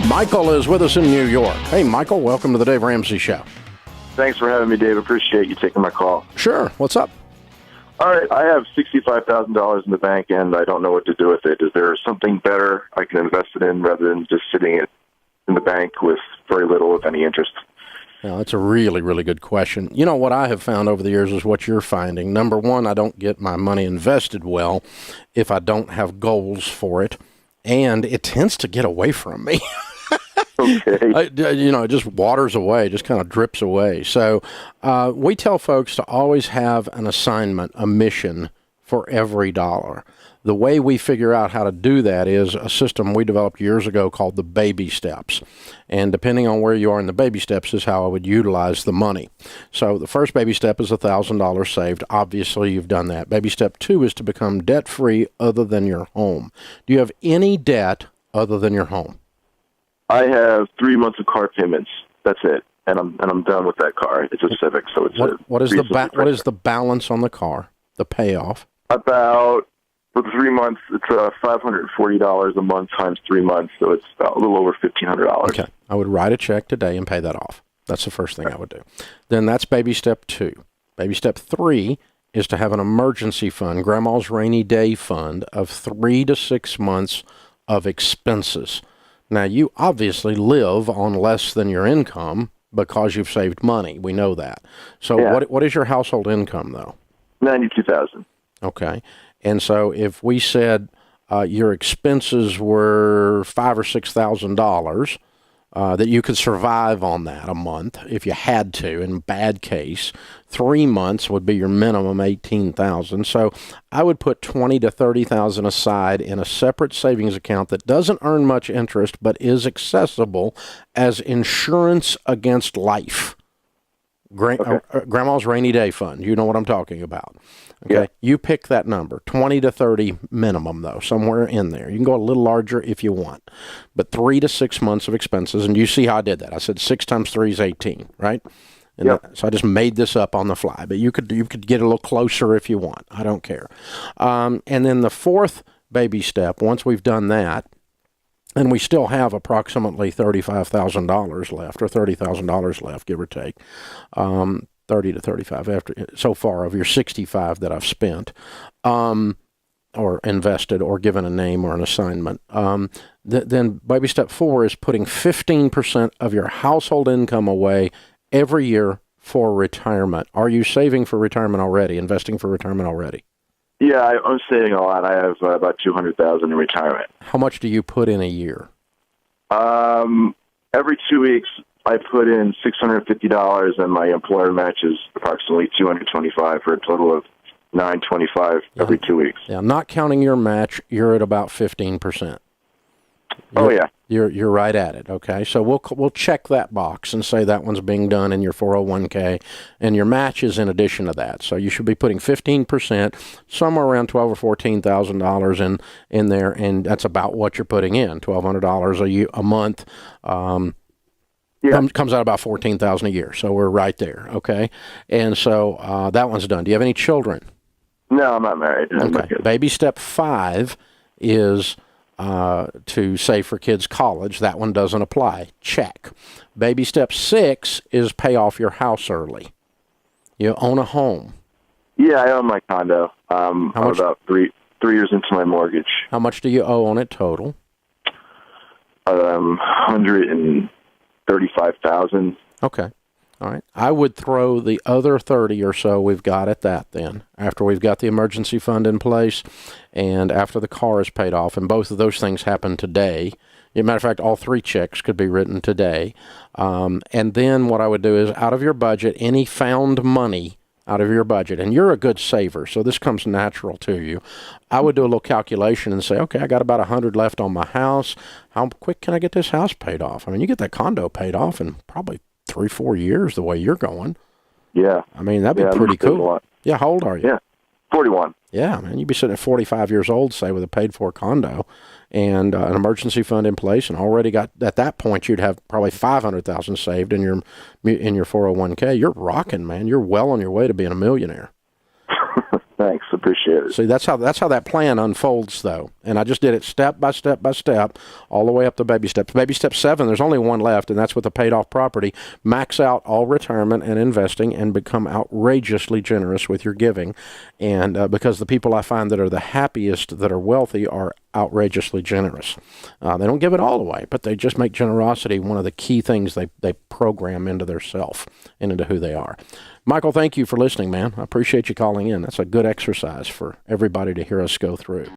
Michael is with us in New York. Hey, Michael, welcome to the Dave Ramsey Show. Thanks for having me, Dave. Appreciate you taking my call. Sure. What's up? All right. I have $65,000 in the bank, and I don't know what to do with it. Is there something better I can invest it in rather than just sitting it in the bank with very little, if any, interest? Now, that's a really, really good question. You know, what I have found over the years is what you're finding. Number one, I don't get my money invested well if I don't have goals for it, and it tends to get away from me. Okay. It just waters away, just kind of drips away. So we tell folks to always have an assignment, a mission for every dollar. The way we figure out how to do that is a system we developed years ago called the baby steps. And depending on where you are in the baby steps is how I would utilize the money. So the first baby step is $1,000 saved. Obviously, you've done that. Baby step 2 is to become debt-free other than your home. Do you have any debt other than your home? I have 3 months of car payments. That's it. And I'm done with that car. It's a Civic, so it's what is the balance on the car, the payoff? About, for the 3 months, it's $540 a month times 3 months, so it's about a little over $1,500. Okay. I would write a check today and pay that off. That's the first thing I would do. Then that's baby step 2. Baby step 3 is to have an emergency fund, grandma's rainy day fund, of 3 to 6 months of expenses. Now, you obviously live on less than your income because you've saved money. We know that. So Yeah. what is your household income, though? $92,000. Okay. And so if we said your expenses were $5,000 or $6,000, that you could survive on that a month if you had to, in bad case. 3 months would be your minimum, $18,000. So I would put $20,000 to $30,000 aside in a separate savings account that doesn't earn much interest but is accessible as insurance against life. Grandma's rainy day fund. You know what I'm talking about. Okay. Yeah. You pick that number, 20 to 30 minimum, though, somewhere in there. You can go a little larger if you want, but 3 to 6 months of expenses. And you see how I did that. I said 6 times 3 is 18, right? And Yep. so I just made this up on the fly, but you could get a little closer if you want. I don't care. And then the fourth baby step, once we've done that, and we still have approximately $35,000 left, or $30,000 left, give or take, 30 to 35 after so far of your 65 that I've spent, or invested, or given a name or an assignment. Then baby step 4 is putting 15% of your household income away every year for retirement. Are you saving for retirement already? Investing for retirement already? Yeah, I'm saving a lot. I have about $200,000 in retirement. How much do you put in a year? Every 2 weeks, I put in $650, and my employer matches approximately $225 for a total of $925 every 2 weeks. Yeah, not counting your match, you're at about 15%. You're right at it. Okay, so we'll check that box and say that one's being done in your 401k, and your match is in addition to that. So you should be putting 15%, somewhere around $12,000 or $14,000 in there, and that's about what you're putting in. $1,200 a month. Comes out about $14,000 a year. So we're right there. Okay, and so that one's done. Do you have any children? No, I'm not married. Okay. Baby step 5 is to save for kids' college. That one doesn't apply. Check. Baby step 6 is pay off your house early. You own a home. Yeah, I own my condo. I'm about three years into my mortgage. How much do you owe on it total? $135,000. Okay. All right. I would throw the other 30 or so we've got at that then, after we've got the emergency fund in place and after the car is paid off, and both of those things happen today. As a matter of fact, all 3 checks could be written today. And then what I would do is, out of your budget, any found money out of your budget, and you're a good saver, so this comes natural to you. I would do a little calculation and say, okay, I got about $100 left on my house. How quick can I get this house paid off? I mean, you get that condo paid off in probably 3-4 years the way you're going. Yeah. I mean, that'd be pretty cool. Yeah, how old are you? Yeah, 41. Yeah, man, you'd be sitting at 45 years old, say, with a paid-for condo and an emergency fund in place, and already got, at that point, you'd have probably $500,000 saved in your 401k. You're rocking, man. You're well on your way to being a millionaire. Thanks. Appreciate it. See, that's how that plan unfolds, though. And I just did it step by step by step, all the way up to baby steps. Baby step 7, there's only one left, and that's with the paid-off property. Max out all retirement and investing and become outrageously generous with your giving. And because the people I find that are the happiest, that are wealthy, are outrageously generous. They don't give it all away, but they just make generosity one of the key things they program into their self and into who they are. Michael, thank you for listening, man. I appreciate you calling in. That's a good exercise for everybody to hear us go through.